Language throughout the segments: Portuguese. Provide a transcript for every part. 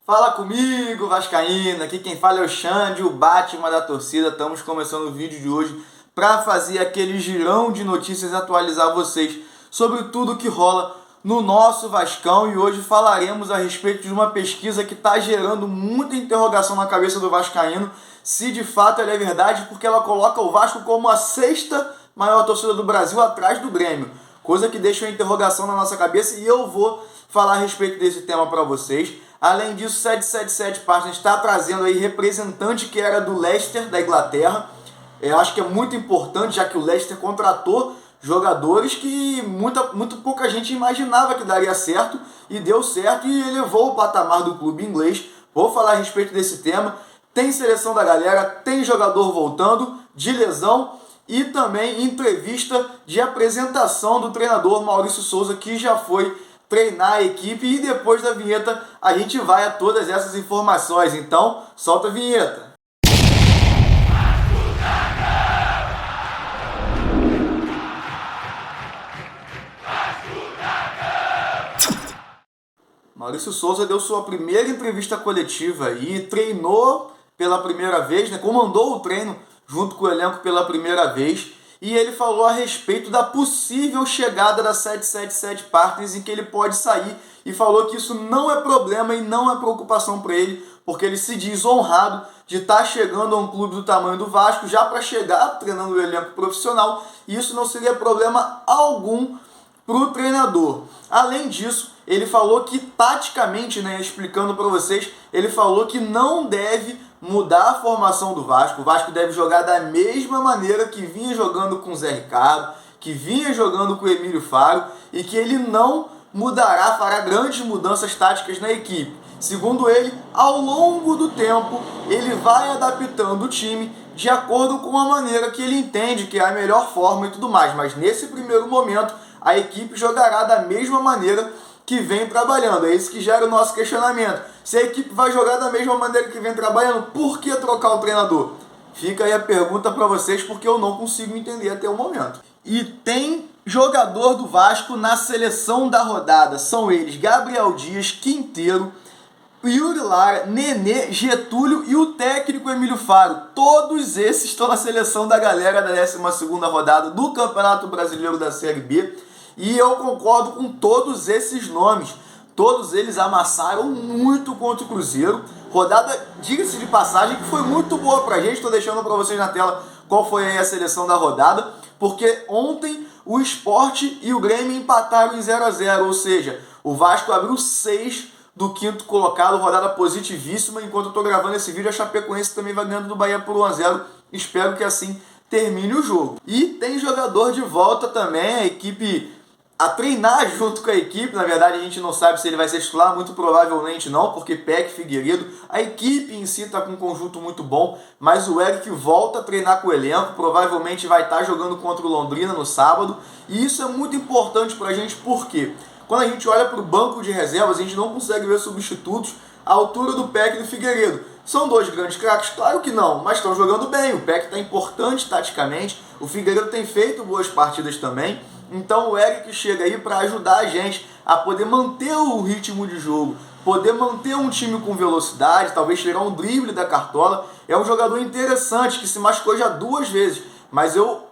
Fala comigo, Vascaíno. Aqui quem fala é o Xande, o Batman da torcida. Estamos começando o vídeo de hoje para fazer aquele girão de notícias e atualizar vocês sobre tudo que rola no nosso Vascão. E hoje falaremos a respeito de uma pesquisa que está gerando muita interrogação na cabeça do vascaíno, se de fato ela é verdade, porque ela coloca o Vasco como a sexta maior torcida do Brasil atrás do Grêmio. Coisa que deixa uma interrogação na nossa cabeça e eu vou falar a respeito desse tema para vocês. Além disso, 777 Partners está trazendo aí representante que era do Leicester, da Inglaterra. Eu acho que é muito importante, já que o Leicester contratou jogadores que muito pouca gente imaginava que daria certo, e deu certo e elevou o patamar do clube inglês. Vou falar a respeito desse tema. Tem seleção da galera, tem jogador voltando de lesão e também entrevista de apresentação do treinador Maurício Souza, que já foi treinar a equipe, e depois da vinheta a gente vai a todas essas informações. Então, solta a vinheta. Maurício Souza deu sua primeira entrevista coletiva e treinou pela primeira vez, comandou o treino junto com o elenco pela primeira vez. E ele falou a respeito da possível chegada da 777 Partners, em que ele pode sair, e falou que isso não é problema e não é preocupação para ele, porque ele se diz honrado de estar chegando a um clube do tamanho do Vasco, já para chegar treinando o elenco profissional, e isso não seria problema algum para o treinador. Além disso, ele falou que taticamente, explicando para vocês, ele falou que não deve mudar a formação do Vasco. O Vasco deve jogar da mesma maneira que vinha jogando com o Zé Ricardo, que vinha jogando com o Emílio Faro, e que ele não mudará, fará grandes mudanças táticas na equipe. Segundo ele, ao longo do tempo, ele vai adaptando o time de acordo com a maneira que ele entende que é a melhor forma e tudo mais. Mas nesse primeiro momento, a equipe jogará da mesma maneira que vem trabalhando. É isso que gera o nosso questionamento. Se a equipe vai jogar da mesma maneira que vem trabalhando, por que trocar o treinador? Fica aí a pergunta para vocês, porque eu não consigo entender até o momento. E tem jogador do Vasco na seleção da rodada. São eles: Gabriel Dias, Quinteiro, Yuri Lara, Nenê, Getúlio e o técnico Emílio Faro. Todos esses estão na seleção da galera da 12ª rodada do Campeonato Brasileiro da Série B. E eu concordo com todos esses nomes. Todos eles amassaram muito contra o Cruzeiro. Rodada, diga-se de passagem, que foi muito boa pra gente. Estou deixando para vocês na tela qual foi aí a seleção da rodada. Porque ontem o Sport e o Grêmio empataram em 0-0. Ou seja, o Vasco abriu 6 do quinto colocado. Rodada positivíssima. Enquanto eu estou gravando esse vídeo, a Chapecoense também vai ganhando do Bahia por 1-0. Espero que assim termine o jogo. E tem jogador de volta também. A equipe a treinar junto com a equipe. Na verdade, a gente não sabe se ele vai ser titular, muito provavelmente não, porque Peck, Figueiredo, a equipe em si está com um conjunto muito bom, mas o Eric volta a treinar com o elenco, provavelmente vai estar jogando contra o Londrina no sábado, e isso é muito importante para a gente, porque quando a gente olha para o banco de reservas, a gente não consegue ver substitutos à altura do Peck e do Figueiredo. São dois grandes craques? Claro que não, mas estão jogando bem. O Peck está importante taticamente, o Figueiredo tem feito boas partidas também. Então o Eric chega aí para ajudar a gente a poder manter o ritmo de jogo, poder manter um time com velocidade, talvez tirar um drible da cartola. É um jogador interessante que se machucou já 2 vezes, mas eu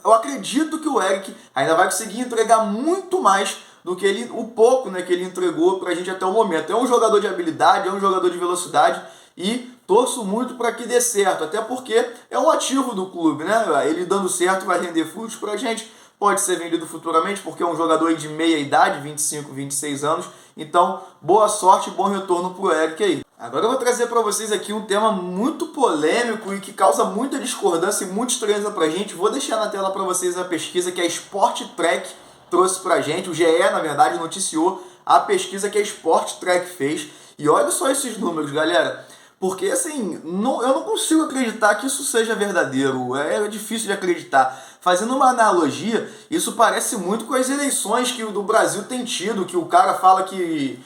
acredito que o Eric ainda vai conseguir entregar muito mais do que o pouco que ele entregou pra gente até o momento. É um jogador de habilidade, é um jogador de velocidade e torço muito para que dê certo, até porque é um ativo do clube, Ele dando certo vai render frutos pra gente. Pode ser vendido futuramente, porque é um jogador aí de meia idade, 25, 26 anos. Então, boa sorte e bom retorno pro Eric aí. Agora eu vou trazer para vocês aqui um tema muito polêmico e que causa muita discordância e muita estranheza pra gente. Vou deixar na tela para vocês a pesquisa que a Sport Track trouxe pra gente. O GE, na verdade, noticiou a pesquisa que a Sport Track fez. E olha só esses números, galera. Porque, assim, eu não consigo acreditar que isso seja verdadeiro. É difícil de acreditar. Fazendo uma analogia, isso parece muito com as eleições que o do Brasil tem tido, que o cara fala que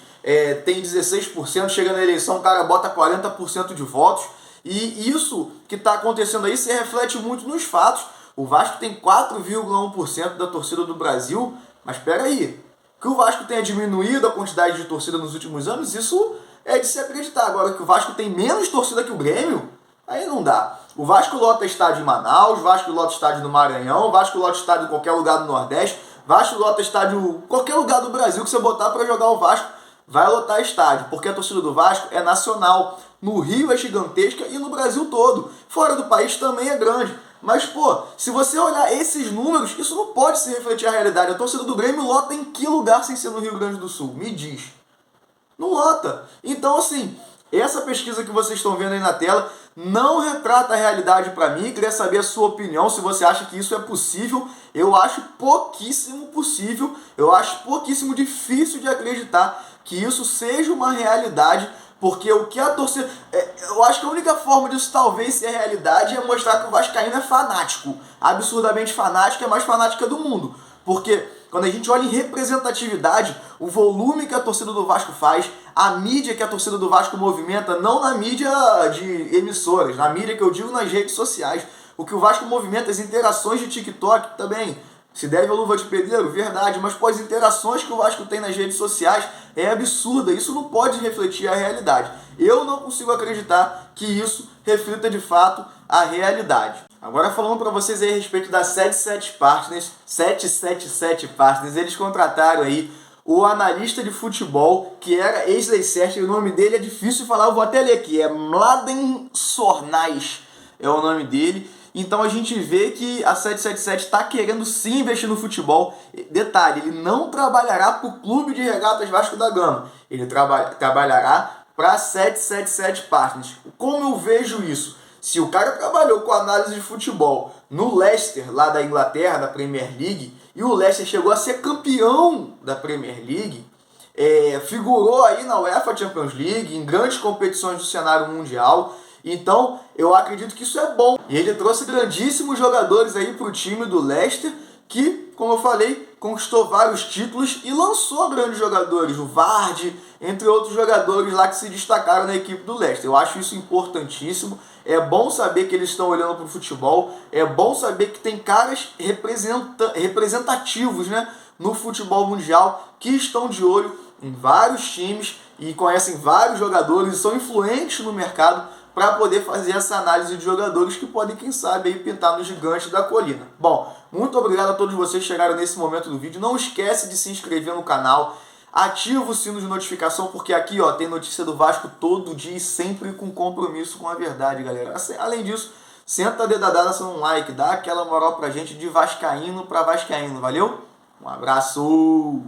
tem 16%, chega na eleição, o cara bota 40% de votos. E isso que está acontecendo aí se reflete muito nos fatos. O Vasco tem 4,1% da torcida do Brasil, mas espera aí, que o Vasco tenha diminuído a quantidade de torcida nos últimos anos, isso é de se acreditar. Agora que o Vasco tem menos torcida que o Grêmio, aí não dá. O Vasco lota estádio em Manaus, o Vasco lota estádio no Maranhão, o Vasco lota estádio em qualquer lugar do Nordeste, o Vasco lota estádio em qualquer lugar do Brasil que você botar para jogar o Vasco, vai lotar estádio, porque a torcida do Vasco é nacional. No Rio é gigantesca e no Brasil todo. Fora do país também é grande. Mas, pô, se você olhar esses números, isso não pode se refletir a realidade. A torcida do Grêmio lota em que lugar sem ser no Rio Grande do Sul? Me diz. Não lota. Então, assim, essa pesquisa que vocês estão vendo aí na tela não retrata a realidade para mim. Queria saber a sua opinião, se você acha que isso é possível. Eu acho pouquíssimo possível, eu acho pouquíssimo difícil de acreditar que isso seja uma realidade, porque o que a torcida... eu acho que a única forma disso talvez ser realidade é mostrar que o vascaíno é fanático, absurdamente fanático, é a mais fanática do mundo. Porque quando a gente olha em representatividade, o volume que a torcida do Vasco faz, a mídia que a torcida do Vasco movimenta, não na mídia de emissoras, na mídia que eu digo nas redes sociais, o que o Vasco movimenta, as interações de TikTok também, se deve a luva de pedreiro, verdade, mas pô, as interações que o Vasco tem nas redes sociais é absurda, isso não pode refletir a realidade. Eu não consigo acreditar que isso reflita de fato a realidade. Agora falando para vocês aí a respeito da 777 Partners, eles contrataram aí o analista de futebol, que era ex-Leicester, o nome dele é difícil de falar, eu vou até ler aqui, é Mladen Sornais, é o nome dele. Então a gente vê que a 777 está querendo sim investir no futebol. Detalhe, ele não trabalhará para o Clube de Regatas Vasco da Gama, ele trabalhará para a 777 Partners. Como eu vejo isso? Se o cara trabalhou com análise de futebol no Leicester, lá da Inglaterra, da Premier League, e o Leicester chegou a ser campeão da Premier League, figurou aí na UEFA Champions League, em grandes competições do cenário mundial, então eu acredito que isso é bom. E ele trouxe grandíssimos jogadores aí para o time do Leicester, que, como eu falei, conquistou vários títulos e lançou grandes jogadores, o Vardy, entre outros jogadores lá que se destacaram na equipe do Leicester. Eu acho isso importantíssimo, é bom saber que eles estão olhando para o futebol, é bom saber que tem caras representativos, né, no futebol mundial que estão de olho em vários times e conhecem vários jogadores e são influentes no mercado para poder fazer essa análise de jogadores que podem, quem sabe, aí pintar no gigante da colina. Bom, muito obrigado a todos vocês que chegaram nesse momento do vídeo. Não esquece de se inscrever no canal, ativa o sino de notificação, porque aqui ó, tem notícia do Vasco todo dia e sempre com compromisso com a verdade, galera. Além disso, senta a dedadada no like, dá aquela moral pra gente de vascaíno para vascaíno, valeu? Um abraço!